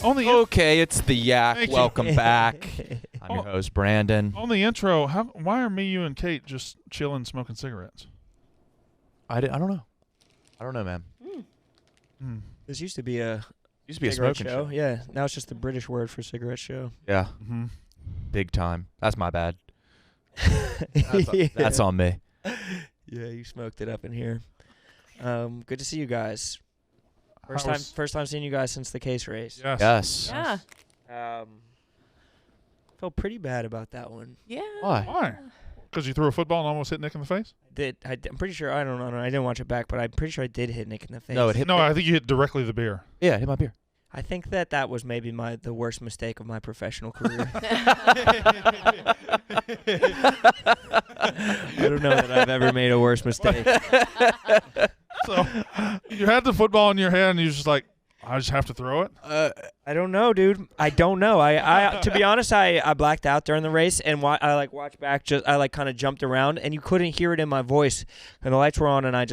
Okay, it's the Yak. Thank you. Welcome back. I'm your host, Brandon. On the intro, why are me, you, and Kate just chilling, smoking cigarettes? I don't know. I don't know, man. This used to be a smoking show. Yeah, now it's just the British word for cigarette show. Yeah. Mm-hmm. Big time. That's my bad. Yeah. That's on me. Yeah, you smoked it up in here. Good to see you guys. First time seeing you guys since the case race. Yes. Yeah. Felt pretty bad about that one. Yeah. Why? Because you threw a football and almost hit Nick in the face? I'm pretty sure, I don't know, I didn't watch it back, but I'm pretty sure I did hit Nick in the face. No, it hit. No, I think you hit directly the beer. Yeah, it hit my beer. I think that was maybe the worst mistake of my professional career. I don't know that I've ever made a worse mistake. So you had the football in your hand and you just like, I just have to throw it? I don't know, dude. I don't know. I to be honest, I blacked out during the race, and I watched back. I kind of jumped around, and you couldn't hear it in my voice, and the lights were on, and I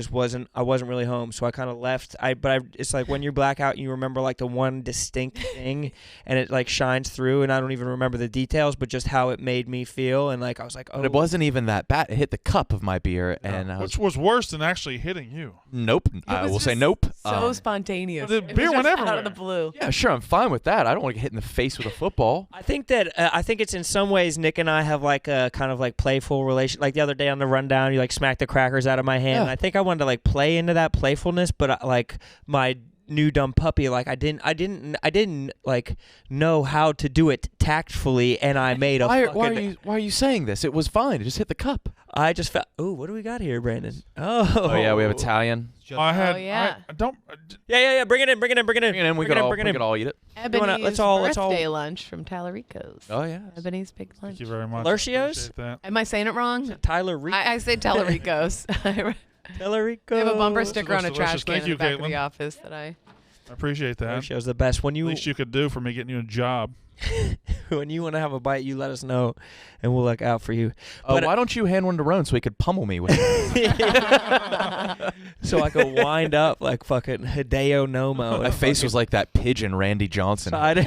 wasn't really home, so I kind of left. It's like when you black out, you remember like the one distinct thing, and it like shines through, and I don't even remember the details, but just how it made me feel, and like I was like, oh. But it wasn't even that bad. It hit the cup of my beer, and which was worse than actually hitting you. Nope. I will say nope. So spontaneous. The It beer was went just everywhere. out of the blue. Yeah, sure. I'm fine with that. I don't want to get hit in the face with a football. I think it's in some ways Nick and I have like a kind of like playful relation. Like the other day on the rundown, you like smacked the crackers out of my hand. Yeah. I think I wanted to like play into that playfulness, but like my new dumb puppy, like I didn't like know how to do it tactfully, and I made a. Why are you saying this? It was fine. It just hit the cup. I just felt. Ooh, what do we got here, Brandon? Oh yeah, we have Italian. Yeah. I don't. Yeah. Bring it in. Bring it in. We could all eat it. Ebony's let's all- birthday lunch from Talarico's. Oh yeah. Ebony's big lunch. Thank you very much. Lurcio's? Appreciate that. Am I saying it wrong? Tyler Reed. I say Talarico's. Tyler They have a bumper sticker on a delicious. trash can Thank in you, the back of Caitlin. the office that I. I appreciate that. Lurcio's the best. When Least you could do for me getting you a job. when you want to have a bite, you let us know, and we'll look out for you. But why don't you hand one to Rone so he could pummel me with it? So I could wind up like fucking Hideo Nomo. My face was like that pigeon Randy Johnson. The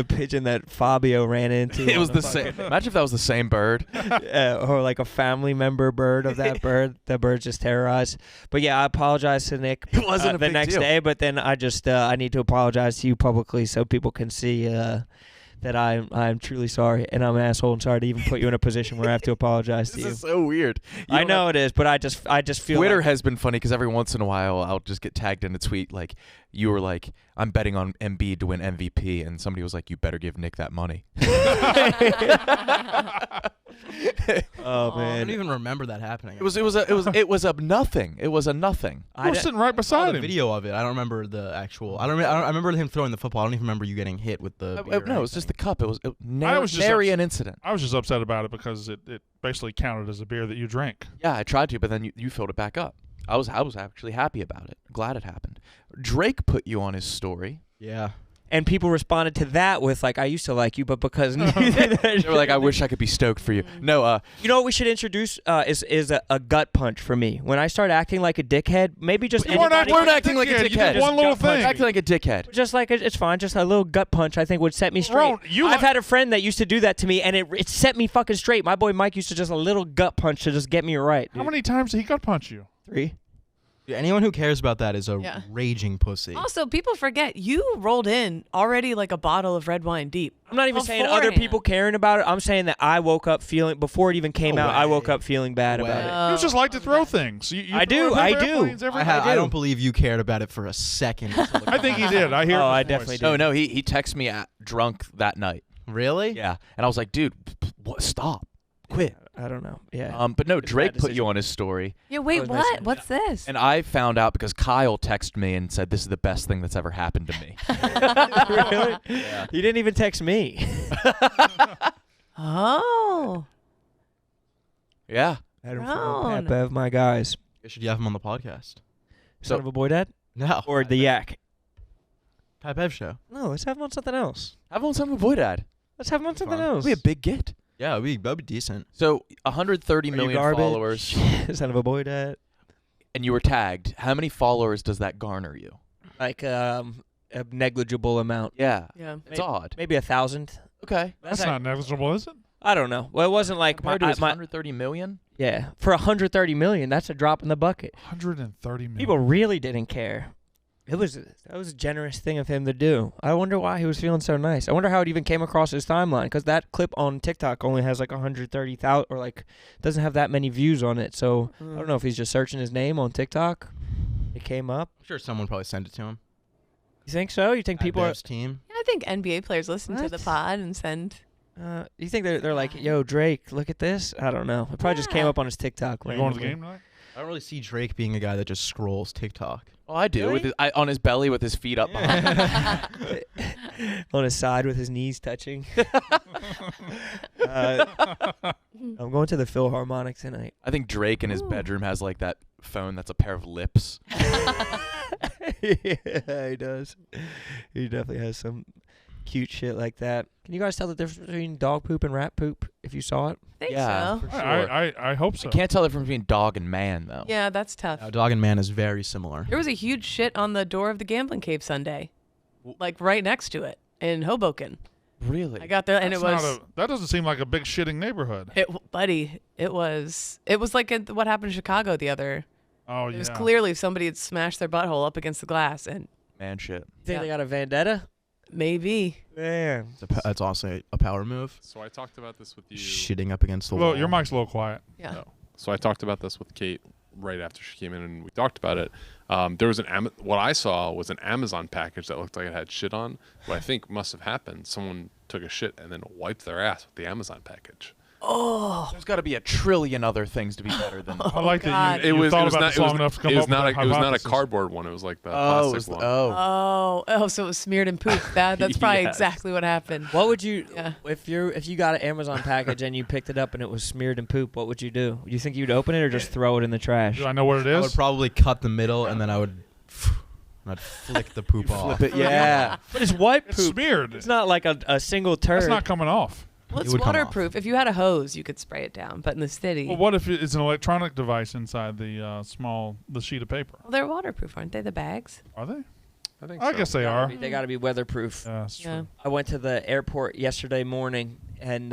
pigeon that Fabio ran into. It was the same. Imagine if that was the same bird. Or like a family member bird of that bird. That bird just terrorized. But yeah, I apologize to Nick. It wasn't a the big next deal. day, but then I just I need to apologize to you publicly so people can see that I'm truly sorry, and I'm an asshole and sorry to even put you in a position where I have to apologize to This you. is so weird. I know it is, but I just feel Twitter like has been funny because every once in a while I'll just get tagged in a tweet like you were like, I'm betting on Embiid to win MVP, and somebody was like, you better give Nick that money. oh I man, don't even remember that happening. It was a nothing. It was a nothing. You were sitting right I saw beside the him. video of it. I don't remember the actual. I remember him throwing the football. I don't even remember you getting hit with the. beer or No, it was just the anything. cup. It was was just nary an incident. I was just upset about it because it basically counted as a beer that you drank. Yeah, I tried to, but then you filled it back up. I was actually happy about it. Glad it happened. Drake put you on his story. Yeah. and people responded to that with like, I used to like you, but because They were like, I wish I could be stoked for you. No, you know what we should introduce is a gut punch for me. When I start acting like a dickhead, maybe just You weren't anybody, acting like a You dickhead. did one little gut punch. thing. acting like a dickhead. just like it's fine, just a little gut punch I think would set me straight. Rone, I've had a friend that used to do that to me, and it set me fucking straight. My boy Mike used to just a little gut punch to just get me right. How many times did he gut punch you? 3. Yeah, anyone who cares about that is a Yeah. raging pussy. Also, people forget you rolled in already like a bottle of red wine deep. I'm not even saying other Beforehand. people caring about it. I'm saying that I woke up feeling, before it even came No out, I way. woke up feeling bad No about way. it. You just like to throw things. You I throw do, I paper do. airplanes every day. I don't believe you cared about it for a second. I think he did. I hear. Oh, it in I his definitely voice. did. No, he texted me drunk that night. Really? Yeah, and I was like, dude, what? Stop, quit. I don't know. Yeah. But no, It's a Drake bad put you decision. on his story, Yeah, wait, was my what? son. What's this? and I found out because Kyle texted me and said this is the best thing that's ever happened to me. Really? Yeah. You didn't even text me. Oh. Yeah. Adam Rone. Pat Bev, my guys. Should you have him on the podcast? Son of a boy dad? No. Or the yak? Pat Bev show. No, let's have him on something else. Have him on some Boy Dad. Let's have him on something fine. else. That'd be a big get. Yeah, that'd be decent. So 130 Are you million garbage? followers, Son of a boy dad. and you were tagged. How many followers does that garner you? Like a negligible amount. Yeah. Yeah. It's odd. Maybe 1,000. Okay. That's not negligible, is it? I don't know. Well, it wasn't like Compared to his 130 million? yeah, for 130 million, that's a drop in the bucket. 130 million. People really didn't care. That was a generous thing of him to do. I wonder why he was feeling so nice. I wonder how it even came across his timeline, because that clip on TikTok only has like 130,000, or like doesn't have that many views on it. So I don't know if he's just searching his name on TikTok. It came up. I'm sure someone probably sent it to him. You think so? You think people are? Bears team. Yeah, I think NBA players listen to the What? pod and send. You think they're like, yo, Drake, look at this? I don't know. It probably just came up on his TikTok. You going to the randomly. game tonight? I don't really see Drake being a guy that just scrolls TikTok. Oh, I do. Really? With on his belly with his feet up behind him. On his side with his knees touching. I'm going to the Philharmonic tonight. I think Drake in his bedroom has like that phone that's a pair of lips. Yeah, he does. He definitely has some cute shit like that. Can you guys tell the difference between dog poop and rat poop if you saw it? Think Yeah. so. For sure. I hope so. I can't tell the difference between dog and man though. Yeah, that's tough. Dog and man is very similar. There was a huge shit on the door of the gambling cave Sunday, like right next to it in Hoboken. Really? I got there and That's it was. not that doesn't seem like a big shitting neighborhood. Buddy, it was like what happened in Chicago the other. Oh, It yeah. was clearly somebody had smashed their butthole up against the glass, and Man shit. Think Yeah. they got a vendetta? maybe. Man. That's also a power move. So I talked about this with you. Shitting up against the Well, wall. your mic's a little quiet. Yeah. No. So I talked about this with Kate right after she came in, and we talked about it. There was what I saw was an Amazon package that looked like it had shit on. What I think must have happened, someone took a shit and then wiped their ass with the Amazon package. Oh, There's got to be a trillion other things to be better than. I like God. that you thought about this long enough to come it was up not with that it was not a hypothesis. cardboard one. It was like the Oh, plastic one. so it was smeared in poop. That's probably Yes. exactly what happened. What would you Yeah. if you got an Amazon package and you picked it up and it was smeared in poop, what would you do? Do you think you'd open it or just throw it in the trash? Do I know what it I would is? probably cut the middle and then I'd flick the poop off. Flip it. Yeah. But it's white It's poop. smeared. It's not like a single turd. That's not coming off. Well, It it's would come off. waterproof. If you had a hose, you could spray it down. But in the city, Well, what if it's an electronic device inside the the sheet of paper? well, they're waterproof, aren't they? The bags. Are they? I think I so. guess they are. They got to be weatherproof. Yeah, that's Yeah. true. I went to the airport yesterday morning and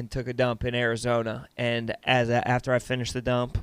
took a dump in Arizona. And after I finished the dump,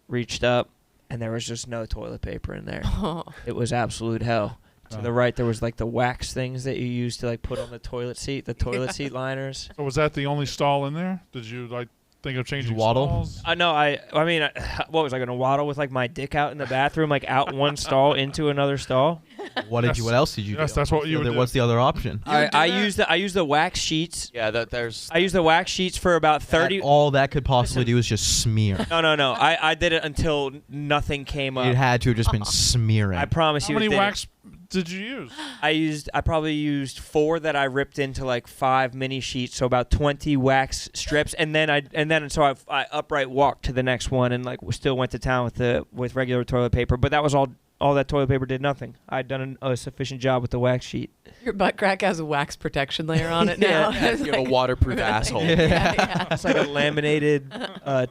reached up, and there was just no toilet paper in there. Oh, It was absolute hell. To Oh. the right, there was like the wax things that you use to like put on the toilet seat, the toilet seat liners. So was that the only stall in there? Did you like think of changing waddle? stalls? I know. I mean, what was I gonna waddle with like my dick out in the bathroom, like out one stall into another stall? What else did you do? Yes, that's what you would do. What's the other option? I used the wax sheets. Yeah. There's. I used the wax sheets for about 30. All that could possibly do is just smear. No. I did it until nothing came up. It had to have just been smearing. I promise How you. it many didn't. wax did you use? I probably used 4 that I ripped into like 5 mini sheets, so about 20 wax strips, and then I upright walked to the next one and like still went to town with regular toilet paper. But that was all that toilet paper did nothing. I'd done a sufficient job with the wax sheet. your butt crack has a wax protection layer on it now. Yeah, It's You have a like- waterproof asshole. yeah. It's like a laminated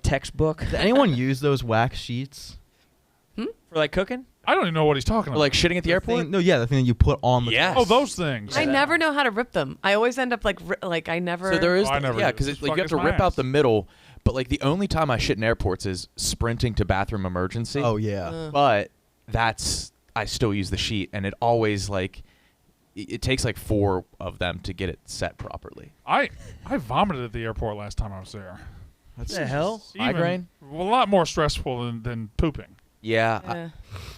textbook Does anyone use those wax sheets? for like cooking. I don't even know what he's talking about. Like shitting at the airport. No, yeah, the thing that you put on the. Yes. Oh, those things. I never know how to rip them. I always end up like I never. So there is, Oh, I never yeah, do. because Just like fuck you have it's to my rip out ass. the middle. But like the only time I shit in airports is sprinting to bathroom emergency. Oh yeah. Uh, But I still use the sheet, and it always like it takes like 4 of them to get it set properly. I vomited at the airport last time I was there. What the hell? Migraine? A lot more stressful than pooping. Yeah. yeah.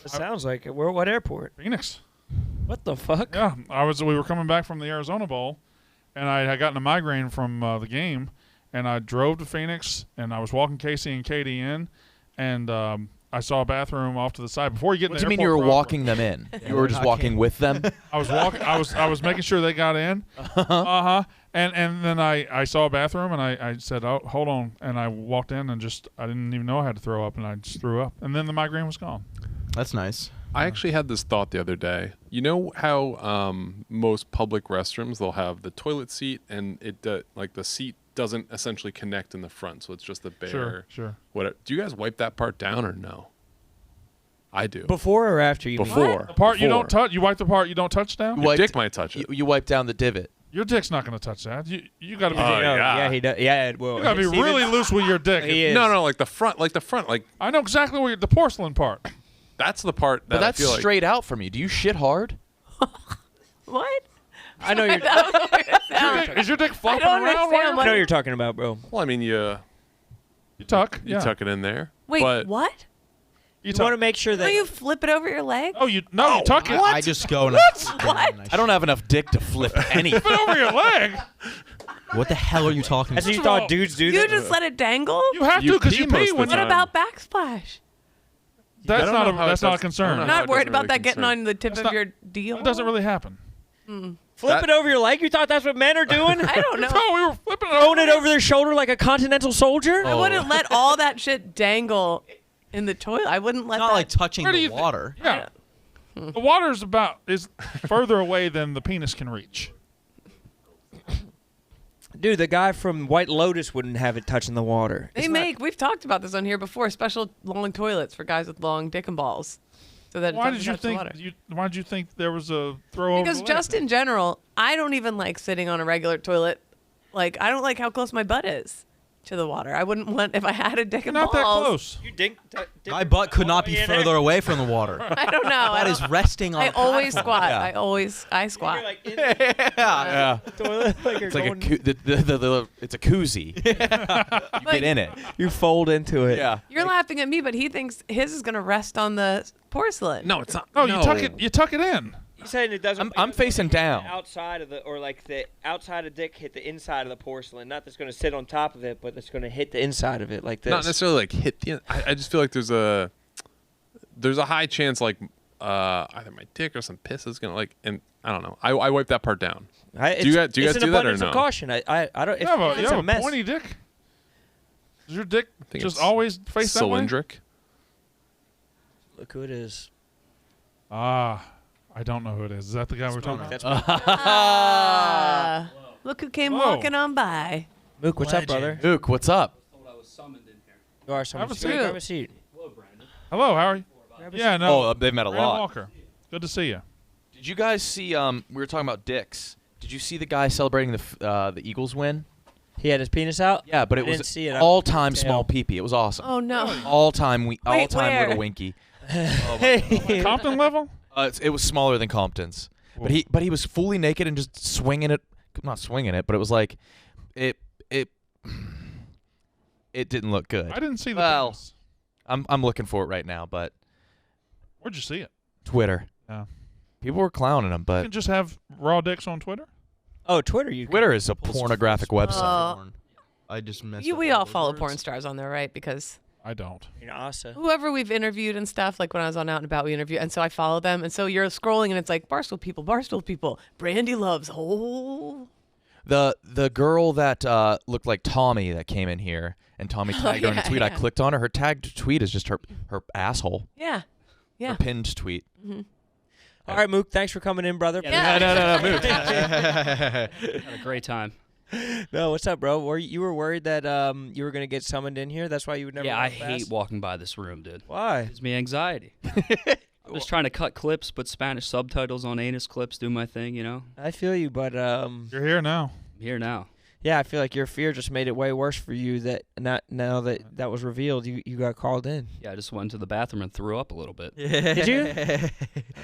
It sounds like it. What airport? Phoenix. What the fuck? Yeah, we were coming back from the Arizona Bowl, and I had gotten a migraine from the game, and I drove to Phoenix, and I was walking Casey and Katie in, and I saw a bathroom off to the side. Before you get in What the do you mean you were airport proper, walking them in? You were just walking with them? I was walking. I was making sure they got in. And then I saw a bathroom, and I said, "Oh, hold on," and I walked in, and I didn't even know I had to throw up, and I just threw up, and then the migraine was gone. That's nice. I actually had this thought the other day. You know how most public restrooms, they'll have the toilet seat, and like the seat doesn't essentially connect in the front, so it's just the bare. Sure. What? Do you guys wipe that part down or no? I do. Before or after you? mean? Before. The part you Before. don't touch. You wipe the part you don't touch down. Your dick might touch it. You wipe down the divot. Your dick's not going to touch that. You got to be. Oh, yeah. Yeah, he does. Yeah, well, You got to be Steven- really loose with your dick. He is. No, like the front. Like I know exactly where the porcelain part. that's the part that But that's I feel like. straight out from you. Do you shit hard? What? I know you're. I don't know what it sounds. Is your dick flopping don't around? understand while I you're- know what you're talking about, bro. Well, I mean, you tuck. Yeah. tuck it in there. Wait, but what? You tuck. want to make sure that Don't you flip it over your leg? Oh, you tuck it. I just go and What? I don't have enough dick to flip anything. Flip it over your leg. What the hell are you talking That's about? what you First of all, thought dudes do. You that? just let it dangle? You have You to because pee you most pee of when the you. What time. about backsplash? That's don't not know a how it that's not a does- I concern. don't know I'm how not it worried doesn't about really that getting concern. on the tip It's of not- your deal. It doesn't really happen. Flip That- it over your leg. You thought that's what men are doing? I don't know. No, we were flipping it Throwing it over their shoulder like a continental soldier? I wouldn't let all that shit dangle in the toilet. I wouldn't let It's not that. like touching Where do the you thi- water. Yeah. The water is further away than the penis can reach. Dude, the guy from White Lotus wouldn't have it touching the water. We've talked about this on here before, special long toilets for guys with long dick and balls. So that it Why doesn't did you touch the think water. why did you think there was a throw over? Because the leg just thing? in general, I don't even like sitting on a regular toilet. Like, I don't like how close my butt is to the water. I wouldn't want, if I had a dick and not balls. that close. You dink, My butt could not be further away from the water. I don't know. That is resting on I the always platform. squat. I squat. You're like in the Yeah. toilet, like you're It's like going, it's a koozie. You But get in it. you fold into it. Yeah. You're laughing at me, but he thinks his is gonna rest on the porcelain. No, it's not. No, you tuck it. You tuck it in. You saying it doesn't? I'm facing down. Outside of the, or like the outside of dick hit the inside of the porcelain. Not that's going to sit on top of it, but that's going to hit the inside of it like this. Not necessarily like hit the. I just feel like there's a high chance like either my dick or some piss is gonna like, and I don't know. I wipe that part down. Do you guys it's do an that or abundance no? of caution. I don't. You have It's a a mess. pointy dick. Does your dick think just it's always face that way? Cylindric. Look who it is. I don't know who it is. Is that the guy we're talking about? That's Look who came Whoa. walking on by. Mook. What's up, brother? Luke, what's up? You are someone. Have a Grab seat. a seat. Hello, how are you? Grab a Yeah, no. Oh, they've met a Brandon lot. Walker. Good to see you. Did you guys see? We were talking about dicks. Did you see the guy celebrating the Eagles win? He had his penis out. Yeah, but I it was didn't see it. all-time Tail. small peepee. It was awesome. Oh no. All-time where? little winky. Compton level? It was smaller than Compton's, but he was fully naked and just swinging it. Not swinging it, but it was like it didn't look good. I didn't see the Well, penis. I'm looking for it right now, but Where'd you see it? Twitter. Yeah. People were clowning him, You but can just have raw dicks on Twitter? Oh, Twitter. You. Twitter is a pornographic website. Oh. I just messed up We all all those follow words. porn stars on there, right? Because I don't. You're awesome. whoever we've interviewed and stuff, like when I was on Out and About, we interview, and so I follow them, and so you're scrolling, and it's like Barstool people. Brandy loves. Oh. The girl that looked like Tommy that came in here, and Tommy tagged her in a yeah, tweet. I yeah. clicked on her. Her tagged tweet is just her asshole. Yeah. Yeah. Her pinned tweet. All right, Mook. Thanks for coming in, brother. Yeah. No. Move. Had a great time. No, what's up, bro? You were worried that you were gonna get summoned in here. That's why you would never. Yeah, I walk past? hate walking by this room, dude. Why? It gives me anxiety. I'm just trying to cut clips, put Spanish subtitles on anus clips, do my thing, you know? I feel you, but You're here now. I'm here now. yeah, I feel like your fear just made it way worse for you. That now that was revealed, you got called in. Yeah, I just went to the bathroom and threw up a little bit. Did you? I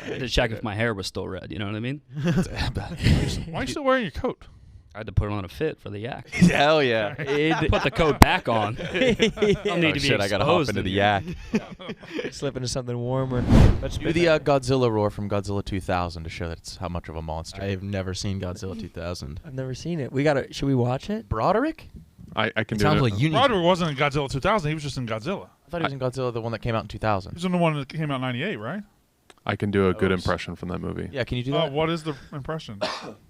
had to check if my hair was still red, you know what I mean? Why are you still wearing your coat? I had to put on a fit for the yak. Hell yeah. Put the coat back on. I'll need Oh, to be shit, I gotta hop exposed into in the here. yak. Slip into something warmer. Let's Do the Godzilla roar from Godzilla 2000 to show that it's how much of a monster. I've never seen Godzilla 2000. I've never seen it. Should we watch it? Broderick? I can It do sounds it. like you need. Roderick wasn't in Godzilla 2000. He was just in Godzilla. I thought he was in Godzilla, the one that came out in 2000. He was in the one that came out in 98, right? I can do a good Oops. impression from that movie. Yeah, can you do that? What is the impression?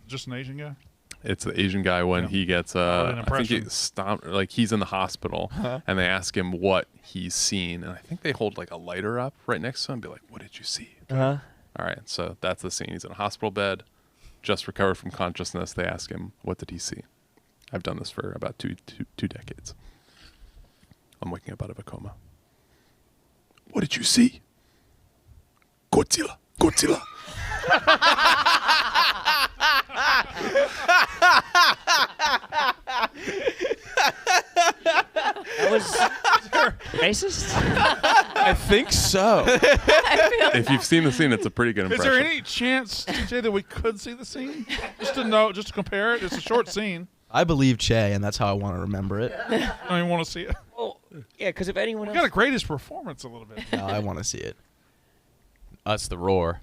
Just an Asian guy? It's the Asian guy when Yeah. he gets an I think impression. he stopped, like he's in the hospital and they ask him what he's seen, and I think they hold like a lighter up right next to him and be like, "What did you see?" Uh-huh. All right, so that's the scene. He's in a hospital bed, just recovered from consciousness. They ask him, "What did he see?" I've done this for about two decades. I'm waking up out of a coma. What did you see? Godzilla, Godzilla. That was racist. I think so. If you've seen the scene, it's a pretty good Is impression. there any chance, TJ, that we could see the scene? Just to know, just to compare it. It's a short scene. I believe Che, and that's how I want to remember it. I don't even want to see it. Well, yeah, because if anyone We else, got to grade his performance a little bit. No, I want to see it. That's the roar.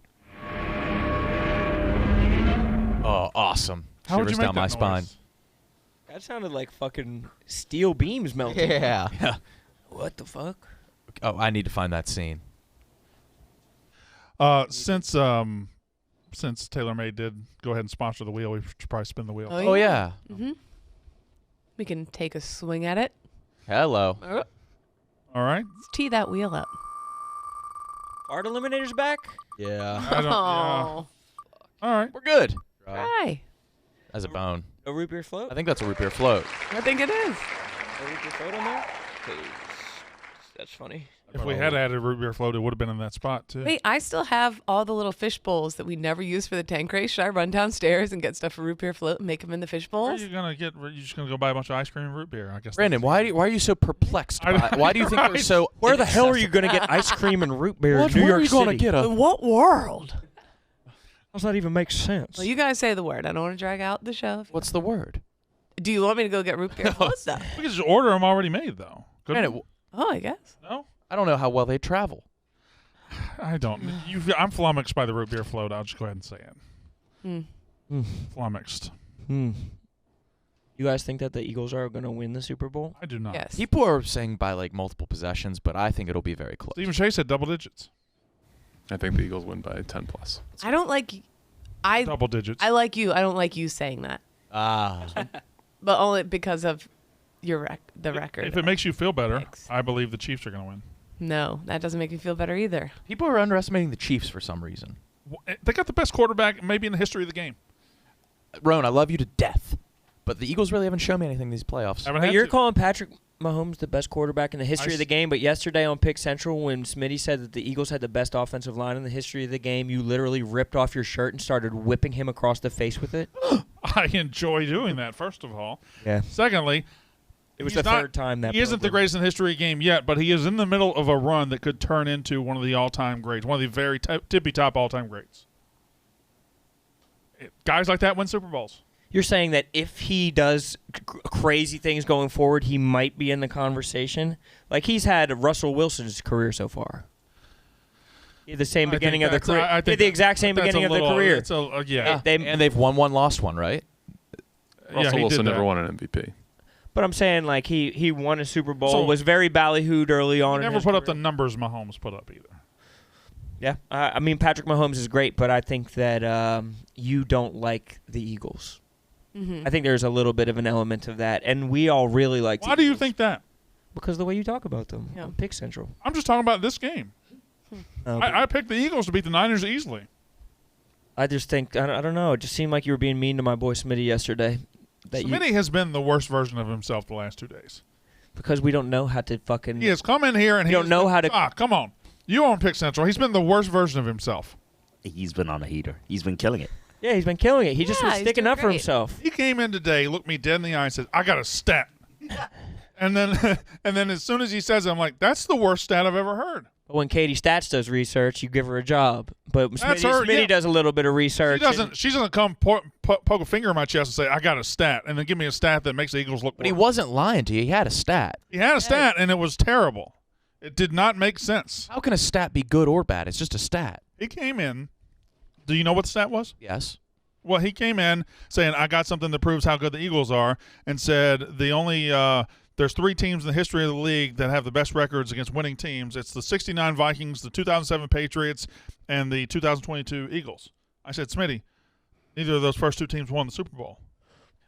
Oh, awesome. How would Shivers you make down that my noise? spine. that sounded like fucking steel beams melting. Yeah. Yeah. What the fuck? Oh, I need to find that scene. Since TaylorMade did go ahead and sponsor the wheel, we should probably spin the wheel. Oh, yeah. We can take a swing at it. Hello. All right. Let's tee that wheel up. Art Eliminator's back? Yeah. I don't, yeah. Oh, All right. We're good. hi. As a bone. A root beer float? I think that's a root beer float. I think it is. A root beer float on there? 'Cause that's funny. If we had added root beer float, it would have been in that spot too. Wait, I still have all the little fish bowls that we never use for the tank race. Should I run downstairs and get stuff for root beer float and make them in the fish Where are bowls? you gonna get? You just gonna go buy a bunch of ice cream and root beer? I guess. Brandon, why are you so perplexed? Why do you think we're so? Where the hell are you inaccessible? going to get ice cream and root beer What? in New Where York are you going to City? get a? In what world? Does that even make sense? Well, you guys say the word. I don't want to drag out the show. What's the word? Do you want me to go get root beer float stuff? We could just order them already made though. Couldn't Brandon, we? Oh, I guess. No, I don't know how well they travel. I don't. I'm flummoxed by the root beer float. I'll just go ahead and say it. Flummoxed. You guys think that the Eagles are going to win the Super Bowl? I do not. Yes. People are saying by like multiple possessions, but I think it'll be very close. Stephen Shea said double digits. I think the Eagles win by 10 plus. I don't like. I Double digits. I like you. I don't like you saying that, Ah. but only because of your the record. If it makes you feel better, Thanks. I believe the Chiefs are going to win. No, that doesn't make me feel better either. People are underestimating the Chiefs for some reason. They got the best quarterback maybe in the history of the game. Ron, I love you to death, but the Eagles really haven't shown me anything these playoffs. Haven't But had you're to. calling Patrick Mahomes the best quarterback in the history I of the game, but yesterday on Pick Central when Smitty said that the Eagles had the best offensive line in the history of the game, you literally ripped off your shirt and started whipping him across the face with it. I enjoy doing that, first of all. Yeah. Secondly, It was he's the not- third time that he isn't the program- greatest in the history of the game yet, but he is in the middle of a run that could turn into one of the all-time greats, one of the very tippy-top all-time greats. Guys like that win Super Bowls. You're saying that if he does crazy things going forward, he might be in the conversation? Like he's had Russell Wilson's career so far. He had the same I think beginning of their that's- career. I He think had the exact same that's beginning a of their little- career. It's yeah. And they've won one, lost one, right? Yeah, Russell he Wilson did never that. won an MVP. But I'm saying like he won a Super Bowl, So- was very ballyhooed early on. He in never his put up the career. numbers Mahomes put up either. Yeah, I mean Patrick Mahomes is great, but I think that you don't like the Eagles. I think there's a little bit of an element of that, and we all really like. Why do you think that? Because the way you talk about them Yeah. on Pick Central. I'm just talking about this game. I picked the Eagles to beat the Niners easily. I just think I don't know. It just seemed like you were being mean to my boy Smitty yesterday. That you, Smitty has been the worst version of himself the last 2 days. because we don't know how to fucking. He has come in here and You he don't has know been- how to- come on. You own Pick Central. He's been the worst version of himself. He's been on a heater. He's been killing it. Yeah, he's been killing it. He just Yeah, was he's sticking doing up for great. himself. He came in today, looked me dead in the eye, and said, "I got a stat." and then as soon as he says it, I'm like, "That's the worst stat I've ever heard." But when Katie Stats does research, you give her a job. But That's Smitty, her, Smitty yeah. does a little bit of research. She doesn't come poke a finger in my chest and say, "I got a stat," and then give me a stat that makes the Eagles look. But he worse. wasn't lying to you. He had a stat. He had a stat, and it was terrible. It did not make sense. How can a stat be good or bad? It's just a stat. He came in. Do you know what the stat was? Yes. Well, he came in saying, "I got something that proves how good the Eagles are," and said the only there's 3 teams in the history of the league that have the best records against winning teams. It's the '69 Vikings, the 2007 Patriots, and the 2022 Eagles. I said, Smitty, neither of those first 2 teams won the Super Bowl.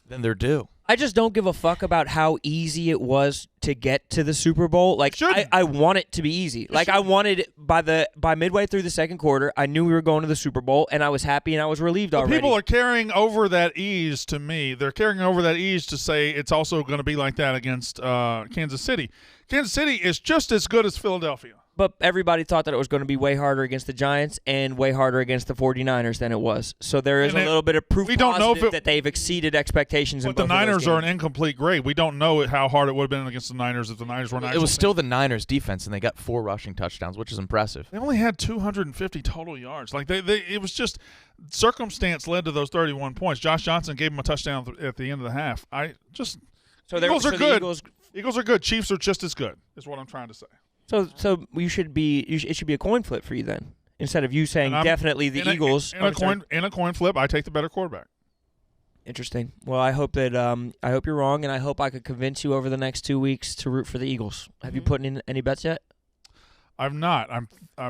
Then they're due. I just don't give a fuck about how easy it was to get to the Super Bowl. Like Shouldn't. I want it to be easy. Like I wanted by midway through the second quarter, I knew we were going to the Super Bowl, and I was happy and I was relieved But already. people are carrying over that ease to me. They're carrying over that ease to say it's also going to be like that against Kansas City. Kansas City is just as good as Philadelphia. But everybody thought that it was going to be way harder against the Giants and way harder against the 49ers than it was. So there is And a little bit of proof we don't know if that they've exceeded expectations. But in the both of those Niners are an games. incomplete grade. We don't know how hard it would have been against the Niners if the Niners were an It actual was team. still the Niners defense, and they got 4 rushing touchdowns, which is impressive. They only had 250 total yards. Like it was just circumstance led to those 31 points. Josh Johnson gave him a touchdown at the end of the half. Eagles are good. Eagles are good. Chiefs are just as good. Is what I'm trying to say. So it should be a coin flip for you then, instead of you saying definitely the Eagles. In a coin flip, I take the better quarterback. Interesting. Well, I hope that I hope you're wrong, and I hope I could convince you over the next 2 weeks to root for the Eagles. Have you put in any bets yet? I've not. I'm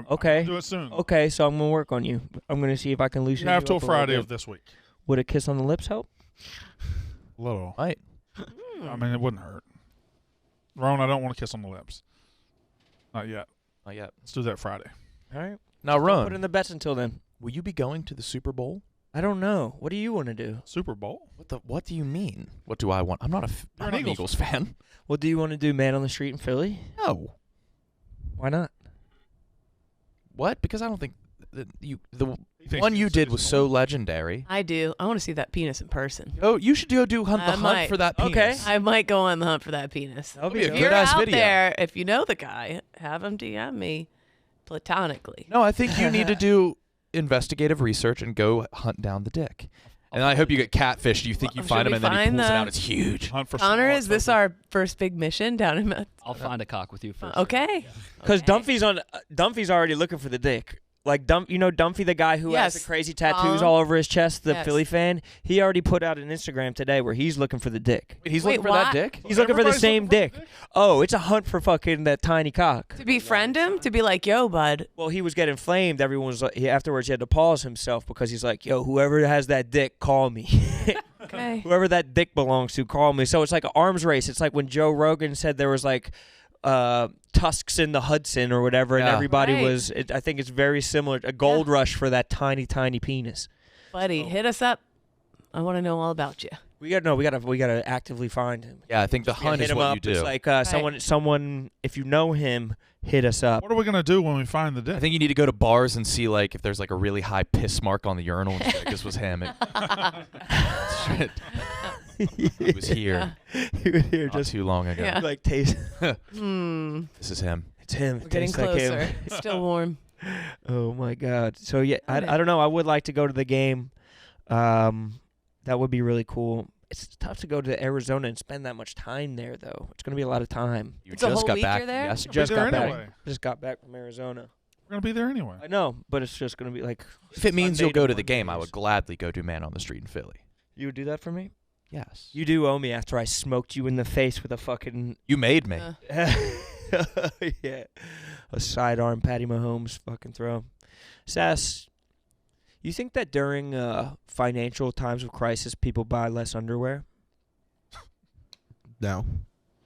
okay. I'll do it soon. Okay, so I'm gonna work on you. I'm gonna see if I can loosen You have you till up a little Friday bit. of this week. Would a kiss on the lips help? A little. Right. I mean, it wouldn't hurt. Rone, I don't want to kiss on the lips. Not yet. Not yet. Let's do that Friday. All right. Now, Don't Ron, put in the bets until then. will you be going to the Super Bowl? I don't know. What do you want to do? Super Bowl? What do you mean? What do I want? I'm not You're an an Eagles fan. What do you want to do, man on the street in Philly? No. Why not? What? Because I don't think the thinks one you Kansas did City's was gonna so win. legendary. I do. I want to see that penis in person. Oh, you should go do the I hunt might. for that penis. Okay. I might go on the hunt for that penis. That'll be a If good you're ass out video. there, if you know the guy, have him DM me platonically. No, I think you need to do investigative research and go hunt down the dick. And I hope you get catfished. You think you Should find him we and then he find pulls it the- out. It's huge. Hunt for Connor, small is this October. our first big mission down in I'll find a cock with you first. Okay. Because Okay. Dumphy's already looking for the dick. Like Dumphy, the guy who has Yes. the crazy tattoos all over his chest, the Yes. Philly fan. He already put out an Instagram today where he's looking for the dick. Wait, he's Wait, looking for that what? dick? He's looking for the Everybody's same looking for dick. the dick? Oh, it's a hunt for fucking that tiny cock. To befriend him, to be like, yo, bud. Well, he was getting flamed. Everyone was like, afterwards he had to pause himself because he's like, yo, whoever has that dick, call me. Okay. Whoever that dick belongs to, call me. So it's like an arms race. It's like when Joe Rogan said there was like tusks in the Hudson or whatever, and Yeah. everybody Right. was. I think it's very similar. A gold rush for that tiny, tiny penis. Buddy, hit us up. I want to know all about you. We gotta actively find him. Yeah, I think the Yeah, hunt hit is him what up. you do. It's like someone. If you know him, hit us up. What are we going to do when we find the dick? I think you need to go to bars and see like if there's like a really high piss mark on the urinal and be like, this was him. Shit. He was here He was here not just too long ago. Yeah. like taste. This is him. It's him. We're It getting tastes like closer. him. It's still warm. Oh my God. So yeah, I Okay. don't know. I would like to go to the game. That would be really cool. It's tough to go to Arizona and spend that much time there, though. It's gonna be a lot of time. You It's a just whole got week back you're there? yesterday. Be Just there got back. anyway. Just got back from Arizona. We're going to be there anyway. I know, but it's just gonna be like. If it means Sunday you'll go to the Monday game, I days. would gladly go do Man on the Street in Philly. You would do that for me? Yes. You do owe me after I smoked you in the face with a fucking You made me. yeah, a sidearm Patty Mahomes fucking throw. Sass, you think that during financial times of crisis, people buy less underwear? No.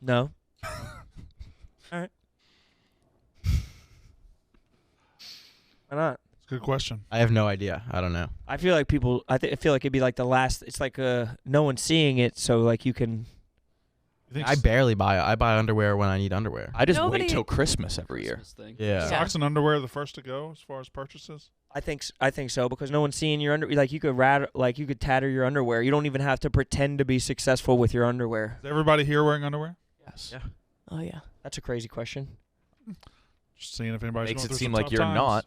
No. All right. Why not? It's a good question. I have no idea. I don't know. I feel like people. I feel like it'd be like the last. It's like no one's seeing it, so like you can. You think I barely buy. I buy underwear when I need underwear. I just Nobody- wait till Christmas every year. Christmas thing. Yeah. socks and underwear are the first to go as far as purchases? I think so because no one's seeing your underwear. Like you could tatter your underwear. You don't even have to pretend to be successful with your underwear. Is everybody here wearing underwear? Yes. Yeah. Oh, yeah. That's a crazy question. Just seeing if anybody's Makes going it through seem some like tough you're times. not.